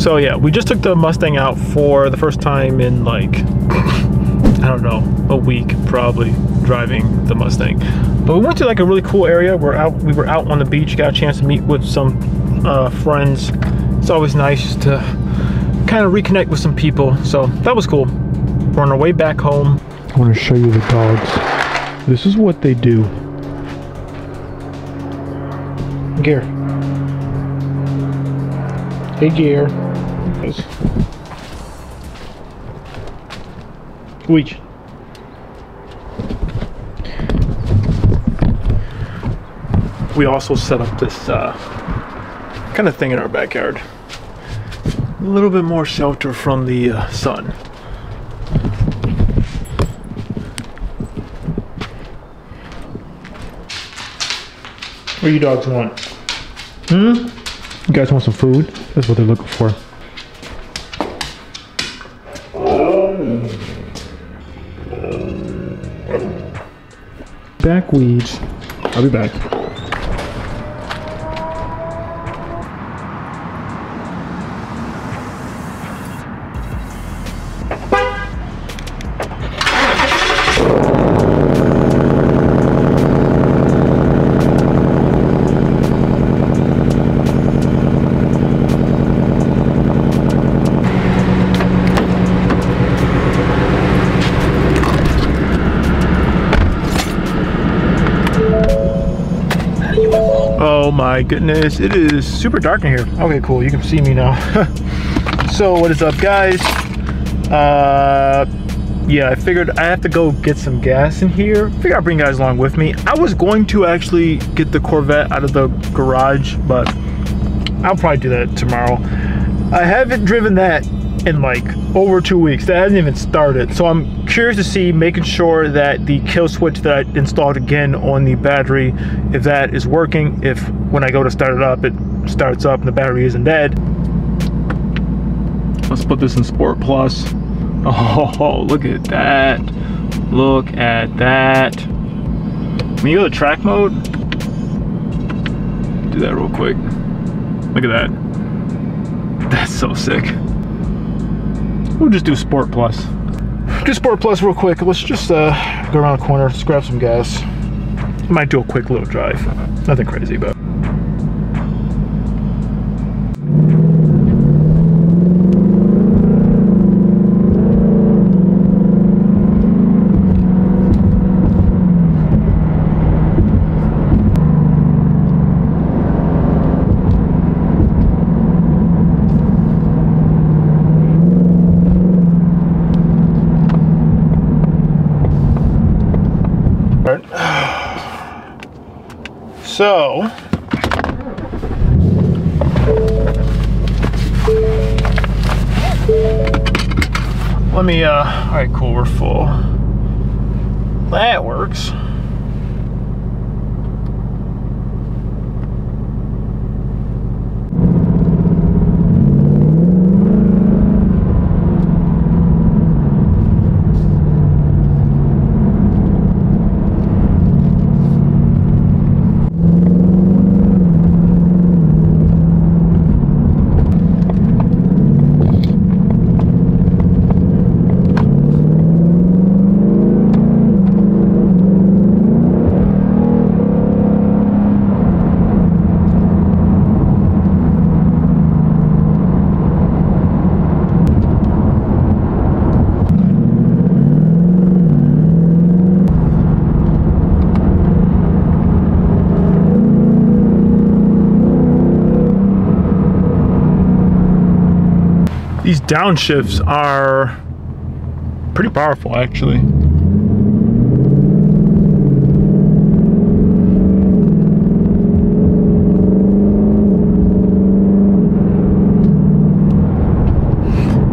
So yeah, we just took the Mustang out for the first time in like, I don't know, a week probably, driving the Mustang. But we went to like a really cool area. We were out on the beach, got a chance to meet with some friends. It's always nice to kind of reconnect with some people. So that was cool. We're on our way back home. I want to show you the dogs. This is what they do. Gear. Hey, Gear. Squeech. We also set up this kind of thing in our backyard. A little bit more shelter from the sun. What do you dogs want? You guys want some food? That's what they're looking for. Back weeds. I'll be back. Oh my goodness, it is super dark in here. Okay, cool, you can see me now. So what is up, guys? Yeah, I figured I have to go get some gas in here. Figured I'd bring you guys along with me. I was going to actually get the Corvette out of the garage, but I'll probably do that tomorrow. I haven't driven that in like over 2 weeks. That hasn't even started. So I'm curious to see, making sure that the kill switch that I installed again on the battery, if that is working, if when I go to start it up, it starts up and the battery isn't dead. Let's put this in Sport Plus. Oh, look at that. Look at that. When you go to track mode, do that real quick. Look at that. That's so sick. We'll just do Sport Plus. Do Sport Plus real quick. Let's just go around the corner, let's grab some gas. Might do a quick little drive. Nothing crazy, but. So, let me, all right, cool, we're full. That works. These downshifts are pretty powerful, actually.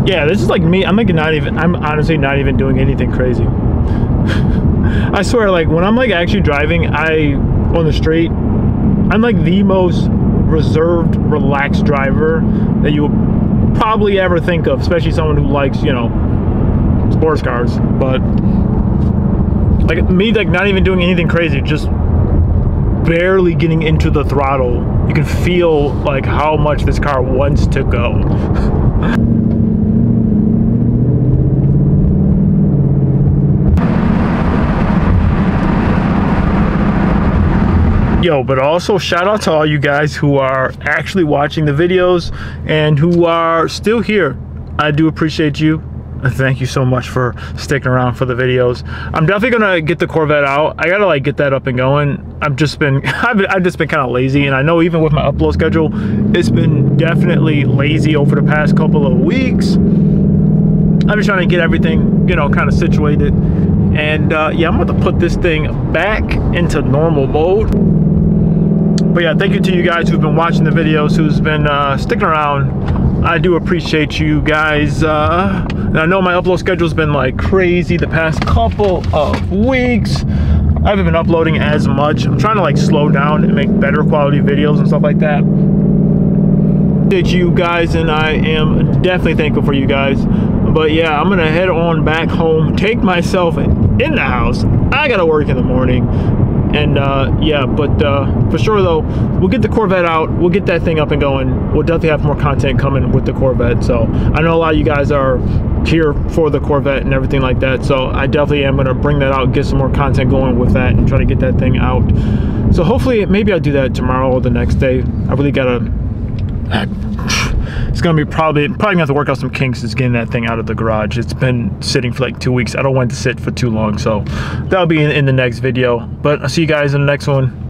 Yeah, this is like me. I'm honestly not even doing anything crazy. I swear, like when I'm like actually driving, on the street, I'm like the most reserved, relaxed driver that you will probably ever think of, especially someone who likes, you know, sports cars. But like me, like not even doing anything crazy, just barely getting into the throttle, you can feel like how much this car wants to go. Yo, but also shout out to all you guys who are actually watching the videos and who are still here. I do appreciate you. Thank you so much for sticking around for the videos. I'm definitely gonna get the Corvette out. I gotta like get that up and going. I've just been kind of lazy, and I know even with my upload schedule, it's been definitely lazy over the past couple of weeks. I'm just trying to get everything, you know, kind of situated. And yeah, I'm about to put this thing back into normal mode. But yeah, thank you to you guys who've been watching the videos, who's been sticking around. I do appreciate you guys. And I know my upload schedule's been like crazy the past couple of weeks. I haven't been uploading as much. I'm trying to like slow down and make better quality videos and stuff like that. Appreciate you guys, and I am definitely thankful for you guys. But yeah, I'm gonna head on back home, take myself in the house. I gotta work in the morning. And yeah, but for sure though, we'll get the Corvette out, we'll get that thing up and going. We'll definitely have more content coming with the Corvette. So I know a lot of you guys are here for the Corvette and everything like that, so I definitely am going to bring that out, get some more content going with that, and try to get that thing out. So hopefully maybe I'll do that tomorrow or the next day. I really gotta, it's gonna be probably gonna have to work out some kinks just getting that thing out of the garage. It's been sitting for like 2 weeks. I don't want it to sit for too long, so that'll be in the next video. But I'll see you guys in the next one.